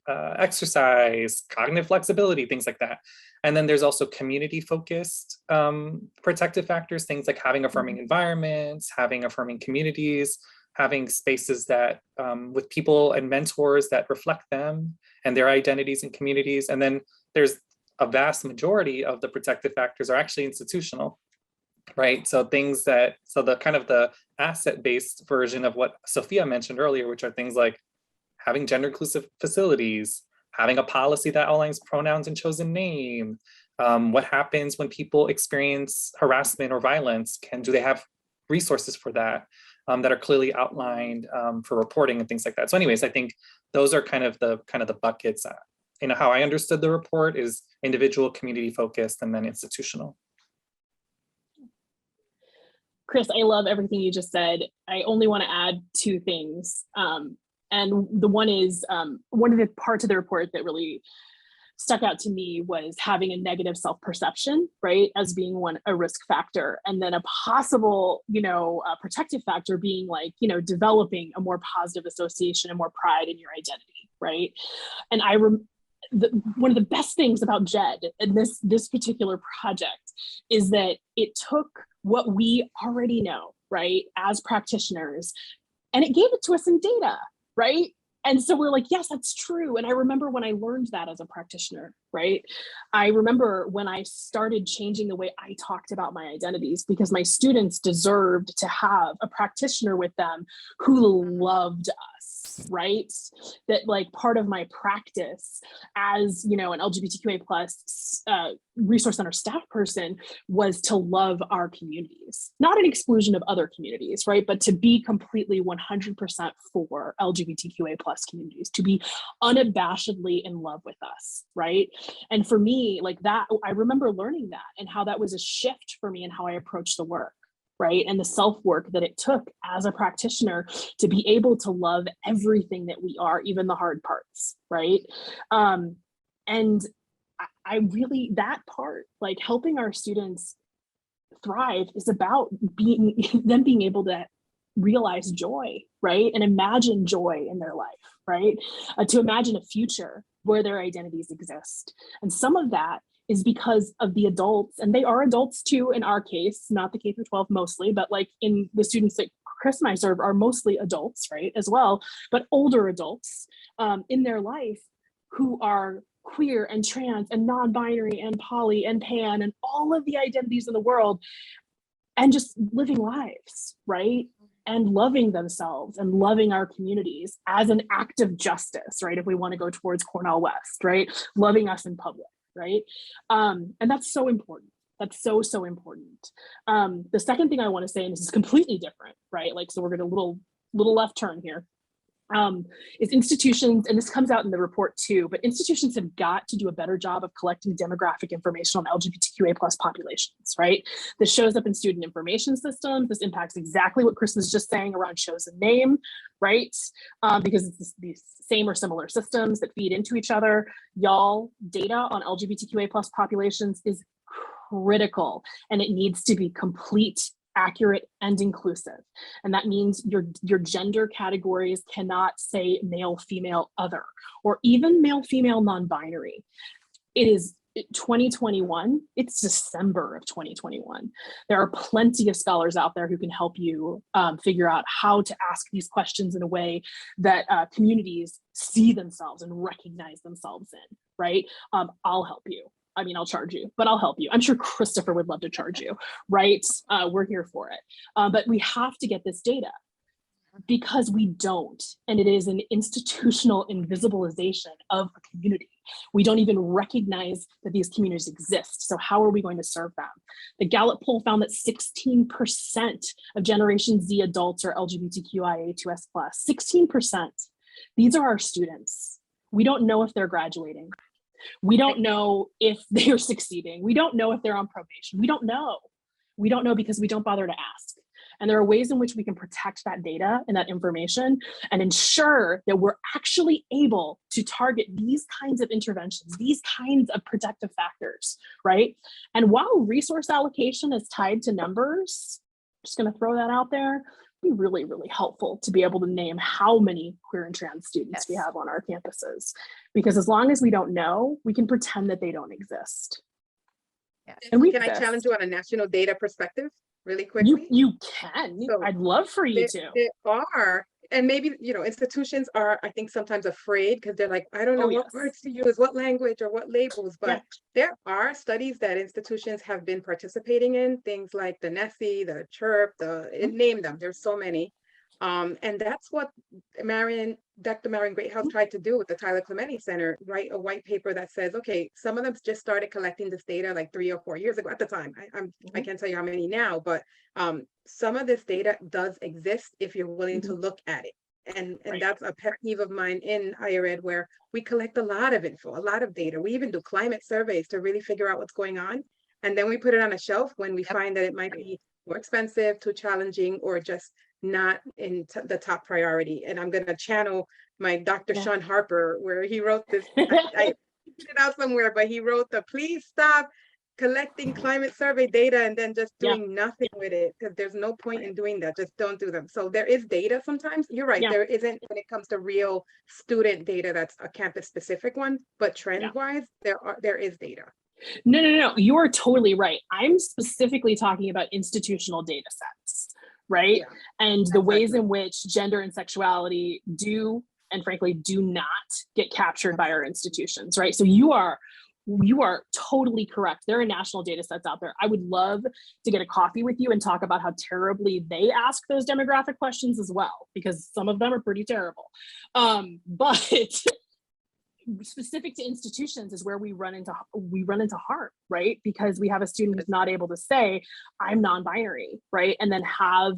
exercise, cognitive flexibility, things like that. And then there's also community focused protective factors, things like having affirming environments, having affirming communities, having spaces that with people and mentors that reflect them and their identities and communities. And then there's a vast majority of the protective factors are actually institutional, right? So the kind of the asset-based version of what Sofia mentioned earlier, which are things like having gender inclusive facilities, having a policy that outlines pronouns and chosen name, what happens when people experience harassment or violence, do they have resources for that that are clearly outlined for reporting and things like that. So anyways, I think those are kind of the buckets. How I understood the report is individual, community focused, and then institutional. Chris, I love everything you just said. I only want to add two things. And the one is, one of the parts of the report that really stuck out to me was having a negative self-perception, right, as being a risk factor. And then a possible, a protective factor being developing a more positive association and more pride in your identity, right? And one of the best things about Jed and this particular project is that it took what we already know, right, as practitioners, and it gave it to us in data, right? And so we're like, yes, that's true. And I remember when I learned that as a practitioner, right? I remember when I started changing the way I talked about my identities, because my students deserved to have a practitioner with them who loved us, right? That part of my practice as, an LGBTQA plus resource center staff person was to love our communities, not an exclusion of other communities, right? But to be completely 100% for LGBTQA plus communities, to be unabashedly in love with us, right? And for me, that, I remember learning that and how that was a shift for me in how I approached the work, right? And the self-work that it took as a practitioner to be able to love everything that we are, even the hard parts, right? And I really, that part, helping our students thrive is about them being able to realize joy, right? And imagine joy in their life, right? To imagine a future where their identities exist. And some of that is because of the adults, and they are adults too in our case, not the K through 12 mostly, but in the students that Chris and I serve are mostly adults, right, as well, but older adults in their life who are queer and trans and non-binary and poly and pan and all of the identities in the world, and just living lives, right? And loving themselves and loving our communities as an act of justice, right? If we want to go towards Cornell West, right? Loving us in public, right? And that's so important. That's so, so important. The second thing I want to say, and this is completely different, right? So we're going to little left turn here. Is institutions, and this comes out in the report too, but institutions have got to do a better job of collecting demographic information on LGBTQA plus populations, right? This shows up in student information systems. This impacts exactly what Chris was just saying around chosen name, right? Because it's these same or similar systems that feed into each other. Y'all, data on LGBTQA plus populations is critical, and it needs to be complete, accurate, and inclusive. And that means your gender categories cannot say male, female, other, or even male, female, non-binary. It is 2021. It's December of 2021. There are plenty of scholars out there who can help you figure out how to ask these questions in a way that communities see themselves and recognize themselves in, right? I'll help you. I mean, I'll charge you, but I'll help you. I'm sure Christopher would love to charge you, right? We're here for it. But we have to get this data. because we don't. And it is an institutional invisibilization of a community. We don't even recognize that these communities exist. So how are we going to serve them? The Gallup poll found that 16% of Generation Z adults are LGBTQIA2S+. 16%. These are our students. We don't know if they're graduating. We don't know if they're succeeding. We don't know if they're on probation. We don't know. We don't know because we don't bother to ask. And there are ways in which we can protect that data and that information and ensure that we're actually able to target these kinds of interventions, these kinds of protective factors, right? And while resource allocation is tied to numbers, just gonna throw that out there, it'd be really, really helpful to be able to name how many queer and trans students we have on our campuses. Because as long as we don't know, we can pretend that they don't exist. Yes. And can I challenge you on a national data perspective really quickly? You can. So I'd love for you to. There are, and maybe, institutions are, I think, sometimes afraid because they're like, I don't know what words to use, what language or what labels, but there are studies that institutions have been participating in, things like the NESI, the CHIRP, name them, there's so many. And that's what Dr. Marion Greathouse tried to do with the Tyler Clementi Center, write a white paper that says, okay, some of them just started collecting this data like 3 or 4 years ago at the time. I can't tell you how many now, but some of this data does exist if you're willing to look at it. And that's a pet peeve of mine in higher ed, where we collect a lot of info, a lot of data. We even do climate surveys to really figure out what's going on. And then we put it on a shelf when we find that it might be more expensive, too challenging, or just not in the top priority. And I'm going to channel my Dr. Sean Harper, where he wrote this, I put it out somewhere, but he wrote please stop collecting climate survey data and then just doing nothing with it, because there's no point in doing that. Just don't do them. So there is data sometimes. You're right. There isn't when it comes to real student data that's a campus specific one, but trend wise, there is data. No. You are totally right. I'm specifically talking about institutional data sets, right? And the ways in which gender and sexuality do, and frankly, do not get captured by our institutions, right? So you are totally correct. There are national data sets out there. I would love to get a coffee with you and talk about how terribly they ask those demographic questions as well, because some of them are pretty terrible. But specific to institutions is where we run into harm, right? Because we have a student who's not able to say, I'm non-binary, right? And then have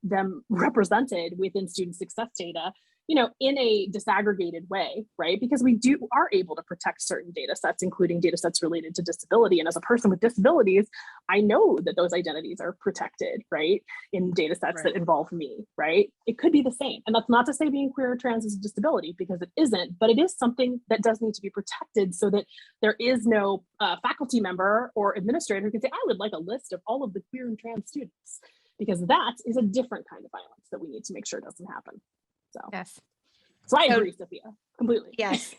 them represented within student success data, in a disaggregated way, right? Because we are able to protect certain data sets, including data sets related to disability. And as a person with disabilities, I know that those identities are protected, right? In data sets that involve me, right? It could be the same. And that's not to say being queer or trans is a disability, because it isn't, but it is something that does need to be protected so that there is no faculty member or administrator who can say, I would like a list of all of the queer and trans students, because that is a different kind of violence that we need to make sure doesn't happen. So I agree, Sophia, completely. Yes.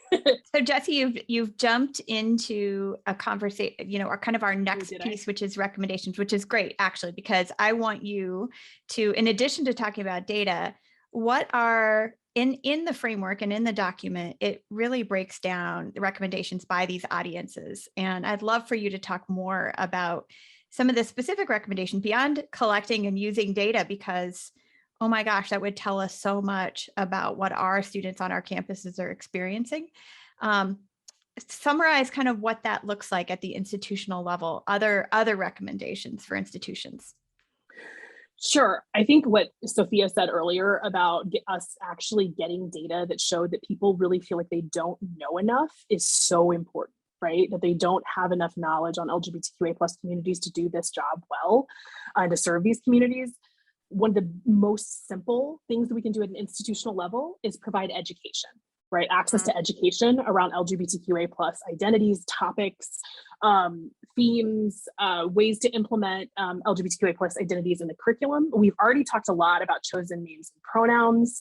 So Jesse, you've jumped into a conversation, our next piece, which is recommendations, which is great actually, because I want you to, in addition to talking about data, what are in the framework and in the document, it really breaks down the recommendations by these audiences. And I'd love for you to talk more about some of the specific recommendations beyond collecting and using data, because oh my gosh, that would tell us so much about what our students on our campuses are experiencing. Summarize kind of what that looks like at the institutional level, other recommendations for institutions. Sure. I think what Sophia said earlier about us actually getting data that showed that people really feel like they don't know enough is so important, right? That they don't have enough knowledge on LGBTQA+ communities to do this job well, and to serve these communities. One of the most simple things that we can do at an institutional level is provide education, right? Access to education around LGBTQA+ identities, topics, themes, ways to implement LGBTQA+ identities in the curriculum. We've already talked a lot about chosen names and pronouns.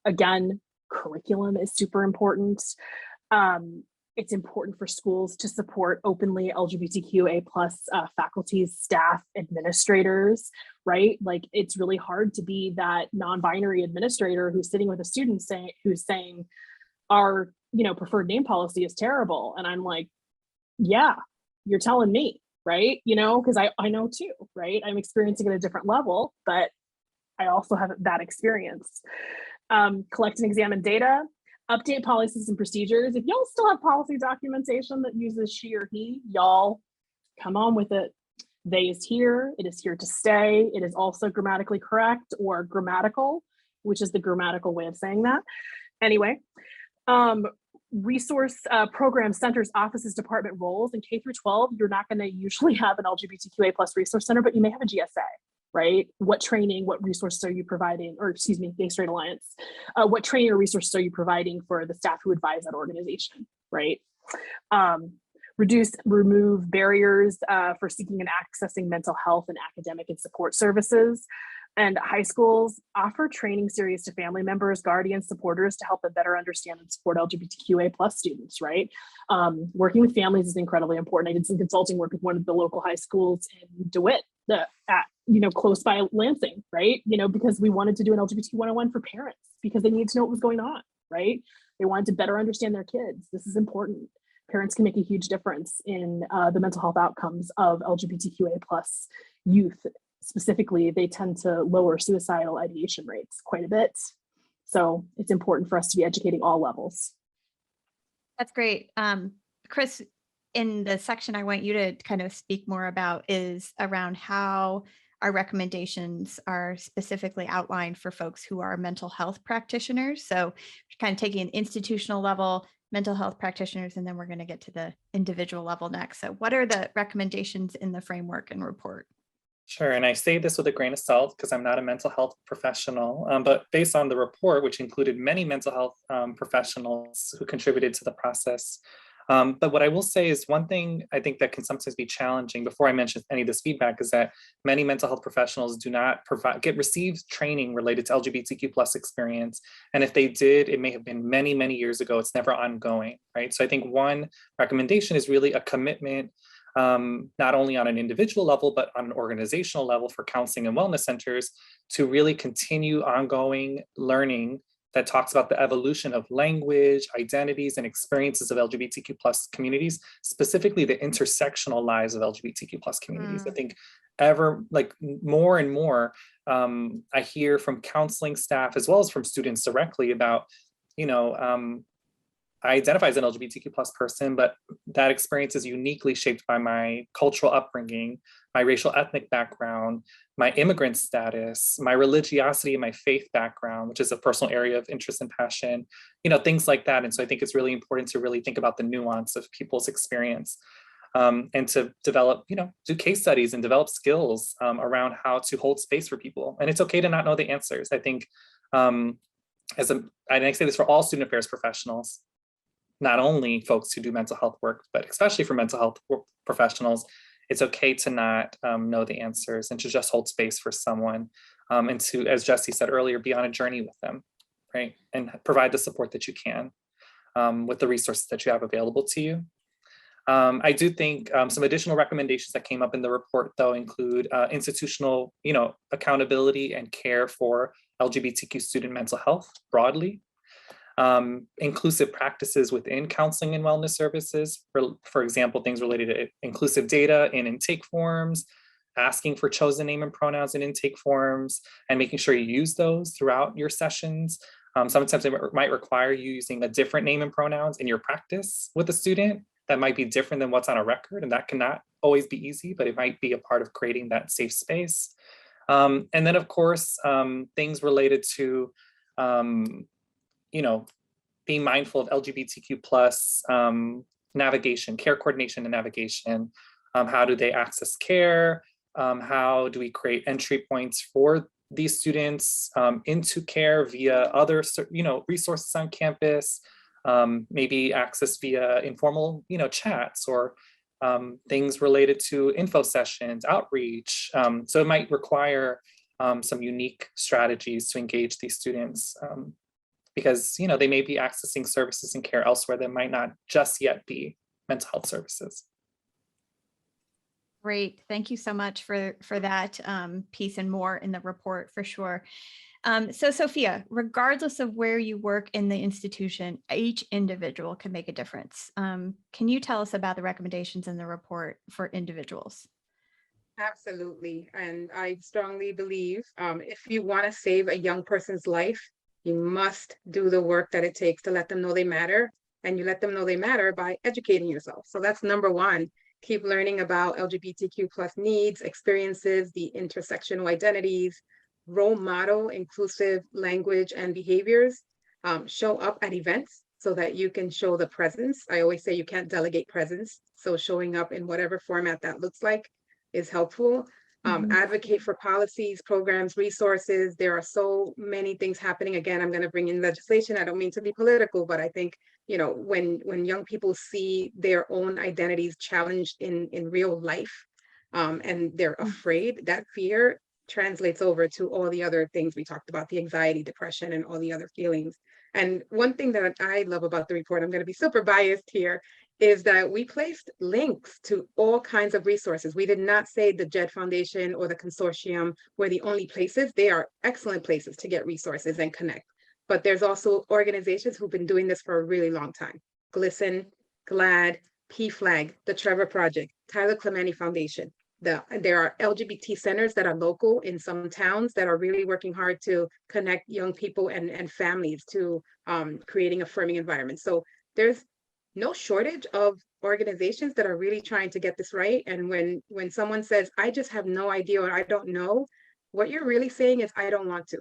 Again, curriculum is super important. It's important for schools to support openly LGBTQA+ faculties, staff, administrators, right? Like, it's really hard to be that non-binary administrator who's sitting with a student who's saying our preferred name policy is terrible. And I'm like, yeah, you're telling me, right? Because I know too, right? I'm experiencing it at a different level, but I also have that experience. Collect and examine data, update policies and procedures. If y'all still have policy documentation that uses she or he, y'all come on with it. They is here, it is here to stay. It is also grammatically correct or grammatical, which is the grammatical way of saying that. Anyway, resource program centers, offices, department roles in K through 12, you're not gonna usually have an LGBTQA plus resource center, but you may have a GSA, right? What training, what resources are you providing, or excuse me, Gay Straight Alliance, what training or resources are you providing for the staff who advise that organization, right? Remove barriers for seeking and accessing mental health and academic and support services. And high schools offer training series to family members, guardians, supporters to help them better understand and support LGBTQA plus students, right? Working with families is incredibly important. I did some consulting work with one of the local high schools in DeWitt, close by Lansing, right? Because we wanted to do an LGBT 101 for parents because they needed to know what was going on, right? They wanted to better understand their kids. This is important. Parents can make a huge difference in the mental health outcomes of LGBTQA plus youth. Specifically, they tend to lower suicidal ideation rates quite a bit. So it's important for us to be educating all levels. That's great. Chris, in the section I want you to kind of speak more about is around how our recommendations are specifically outlined for folks who are mental health practitioners. So kind of taking an institutional level, mental health practitioners, and then we're going to get to the individual level next. So what are the recommendations in the framework and report? Sure, and I say this with a grain of salt because I'm not a mental health professional, but based on the report, which included many mental health professionals who contributed to the process. But what I will say is one thing I think that can sometimes be challenging before I mention any of this feedback is that many mental health professionals do not receive training related to LGBTQ plus experience. And if they did, it may have been many, many years ago. It's never ongoing, right? So I think one recommendation is really a commitment, not only on an individual level, but on an organizational level for counseling and wellness centers to really continue ongoing learning that talks about the evolution of language, identities, and experiences of LGBTQ plus communities, specifically the intersectional lives of LGBTQ plus communities. I think more and more, I hear from counseling staff as well as from students directly about, I identify as an LGBTQ plus person, but that experience is uniquely shaped by my cultural upbringing, my racial ethnic background, my immigrant status, my religiosity and my faith background, which is a personal area of interest and passion, things like that. And so I think it's really important to really think about the nuance of people's experience and to develop, do case studies and develop skills around how to hold space for people. And it's okay to not know the answers. I think, and I say this for all student affairs professionals, not only folks who do mental health work, but especially for mental health professionals, it's okay to not know the answers and to just hold space for someone and to, as Jessie said earlier, be on a journey with them, right? And provide the support that you can with the resources that you have available to you. I do think some additional recommendations that came up in the report, though, include institutional, accountability and care for LGBTQ student mental health broadly. Inclusive practices within counseling and wellness services, for example, things related to inclusive data in intake forms, asking for chosen name and pronouns in intake forms, and making sure you use those throughout your sessions. Sometimes it might require you using a different name and pronouns in your practice with a student that might be different than what's on a record, and that cannot always be easy, but it might be a part of creating that safe space. And then, of course, things related to being mindful of LGBTQ plus navigation, care coordination and navigation. How do they access care? How do we create entry points for these students into care via other, resources on campus? Maybe access via informal, chats or things related to info sessions, outreach. So it might require some unique strategies to engage these students. Because they may be accessing services and care elsewhere that might not just yet be mental health services. Great, thank you so much for that piece and more in the report for sure. So Sofia, regardless of where you work in the institution, each individual can make a difference. Can you tell us about the recommendations in the report for individuals? Absolutely. And I strongly believe if you want to save a young person's life, you must do the work that it takes to let them know they matter. And you let them know they matter by educating yourself. So that's number one. Keep learning about LGBTQ plus needs, experiences, the intersectional identities, role model, inclusive language and behaviors. Show up at events so that you can show the presence. I always say you can't delegate presence. So showing up in whatever format that looks like is helpful. Advocate for policies, programs, resources. There are so many things happening. Again, I'm going to bring in legislation. I don't mean to be political, but I think, you know, when young people see their own identities challenged in real life, and they're afraid, that fear translates over to all the other things we talked about, the anxiety, depression, and all the other feelings. And one thing that I love about the report, I'm going to be super biased here, is that we placed links to all kinds of resources. We did not say the Jed Foundation or the Consortium were the only places. They are excellent places to get resources and connect. But there's also organizations who've been doing this for a really long time. GLSEN, GLAAD, PFLAG, the Trevor Project, Tyler Clementi Foundation. There are LGBT centers that are local in some towns that are really working hard to connect young people and families to creating affirming environments. So there's no shortage of organizations that are really trying to get this right. And when someone says, I just have no idea or I don't know, what you're really saying is, I don't want to,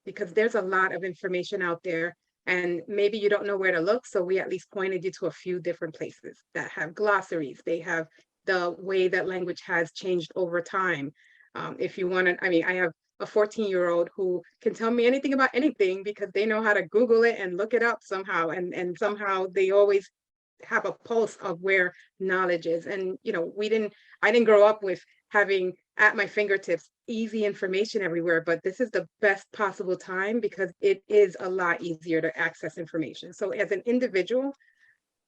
because there's a lot of information out there and maybe you don't know where to look. So we at least pointed you to a few different places that have glossaries. They have the way that language has changed over time. If you want to, I mean, I have a 14-year-old who can tell me anything about anything because they know how to Google it and look it up somehow. And somehow they always have a pulse of where knowledge is. And, you know, I didn't grow up with having at my fingertips easy information everywhere, but this is the best possible time because it is a lot easier to access information. So as an individual,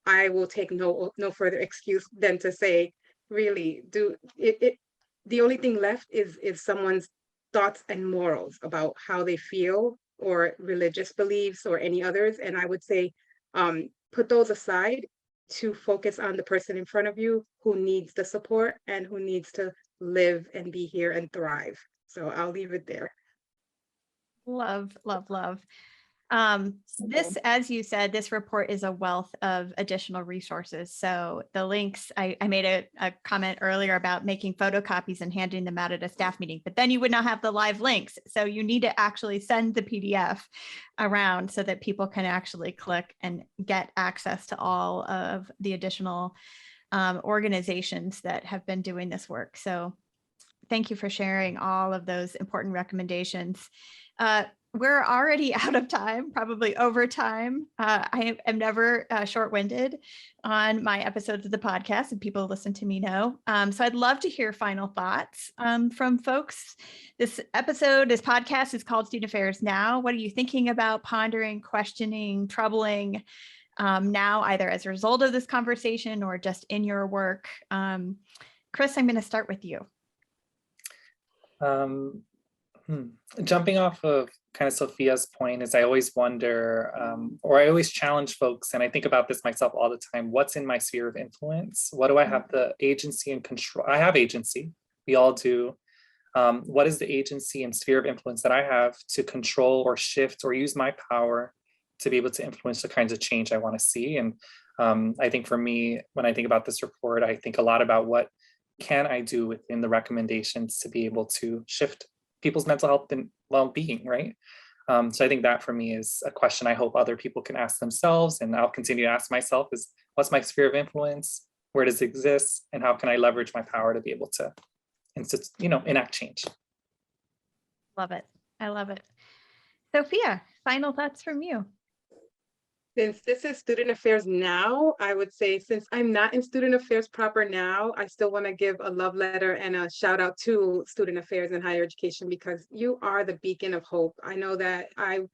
I will take no further excuse than to say, really, do it. The only thing left is someone's thoughts and morals about how they feel or religious beliefs or any others. And I would say, put those aside to focus on the person in front of you who needs the support and who needs to live and be here and thrive. So I'll leave it there. Love, love, love. This, as you said, this report is a wealth of additional resources. So the links, I made a comment earlier about making photocopies and handing them out at a staff meeting, but then you would not have the live links. So you need to actually send the PDF around so that people can actually click and get access to all of the additional organizations that have been doing this work. So thank you for sharing all of those important recommendations. We're already out of time, probably over time. I am never short-winded on my episodes of the podcast, and people who listen to me know. So I'd love to hear final thoughts from folks. This podcast is called Student Affairs Now. What are you thinking about, pondering, questioning, troubling now, either as a result of this conversation or just in your work? Chris, I'm going to start with you. Jumping off of kind of Sofia's point is I always wonder, or I always challenge folks, and I think about this myself all the time, what's in my sphere of influence? What do I have the agency and control? I have agency, we all do. What is the agency and sphere of influence that I have to control or shift or use my power to be able to influence the kinds of change I want to see? And I think for me, when I think about this report, I think a lot about what can I do within the recommendations to be able to shift people's mental health and well-being, right? So I think that for me is a question I hope other people can ask themselves, and I'll continue to ask myself is, what's my sphere of influence? Where does it exist? And how can I leverage my power to be able to, enact change? Love it. I love it. Sophia, final thoughts from you. Since this is Student Affairs Now, I would say, since I'm not in Student Affairs proper now, I still want to give a love letter and a shout out to Student Affairs and Higher Education, because you are the beacon of hope. I know that I'm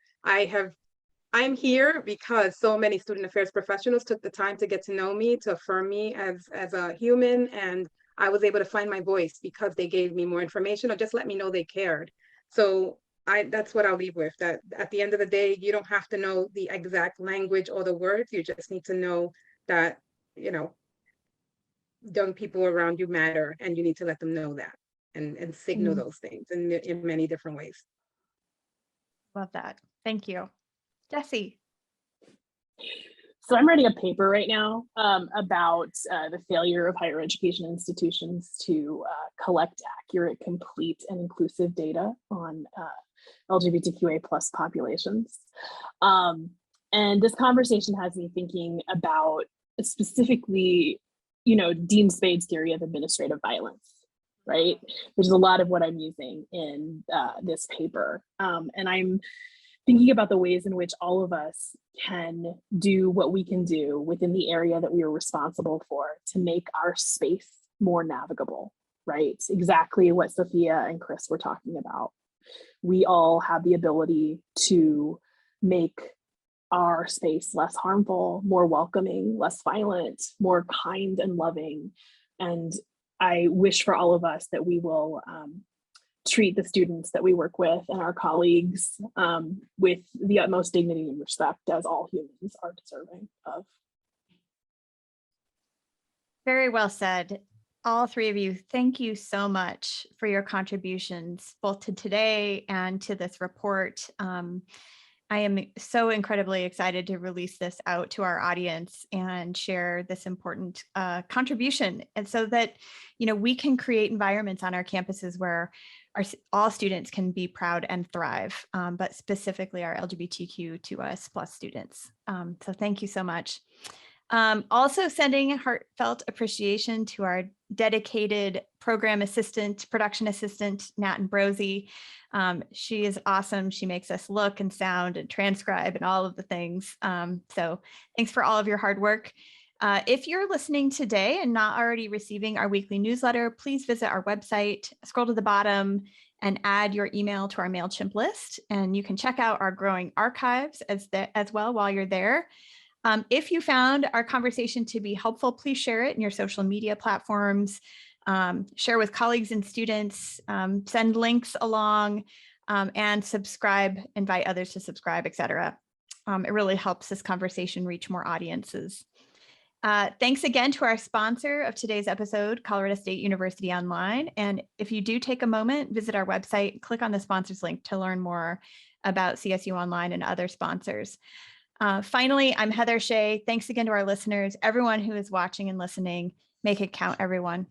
here because so many Student Affairs professionals took the time to get to know me, to affirm me as a human, and I was able to find my voice because they gave me more information or just let me know they cared. So that's what I'll leave with, that at the end of the day, you don't have to know the exact language or the words. You just need to know that, young people around you matter, and you need to let them know that. and signal those things in many different ways. Love that. Thank you. Jessie. So I'm writing a paper right now about the failure of higher education institutions to collect accurate, complete, and inclusive data on LGBTQA plus populations. And this conversation has me thinking about specifically, Dean Spade's theory of administrative violence, right? Which is a lot of what I'm using in this paper. And I'm thinking about the ways in which all of us can do what we can do within the area that we are responsible for to make our space more navigable, right? Exactly what Sofia and Chris were talking about. We all have the ability to make our space less harmful, more welcoming, less violent, more kind and loving. And I wish for all of us that we will treat the students that we work with and our colleagues with the utmost dignity and respect, as all humans are deserving of. Very well said. All three of you, thank you so much for your contributions, both to today and to this report. I am so incredibly excited to release this out to our audience and share this important contribution, and so that we can create environments on our campuses where all students can be proud and thrive, but specifically our LGBTQ2S plus students. So thank you so much. Also sending heartfelt appreciation to our dedicated program assistant, production assistant, Nat Ambrosi. She is awesome. She makes us look and sound and transcribe and all of the things. So thanks for all of your hard work. If you're listening today and not already receiving our weekly newsletter, please visit our website, scroll to the bottom and add your email to our MailChimp list. And you can check out our growing archives as well while you're there. If you found our conversation to be helpful, please share it in your social media platforms, share with colleagues and students, send links along, and subscribe, invite others to subscribe, etc. It really helps this conversation reach more audiences. Thanks again to our sponsor of today's episode, Colorado State University Online. And if you do take a moment, visit our website, click on the sponsors link to learn more about CSU Online and other sponsors. Finally, I'm Heather Shea. Thanks again to our listeners, everyone who is watching and listening. Make it count, everyone.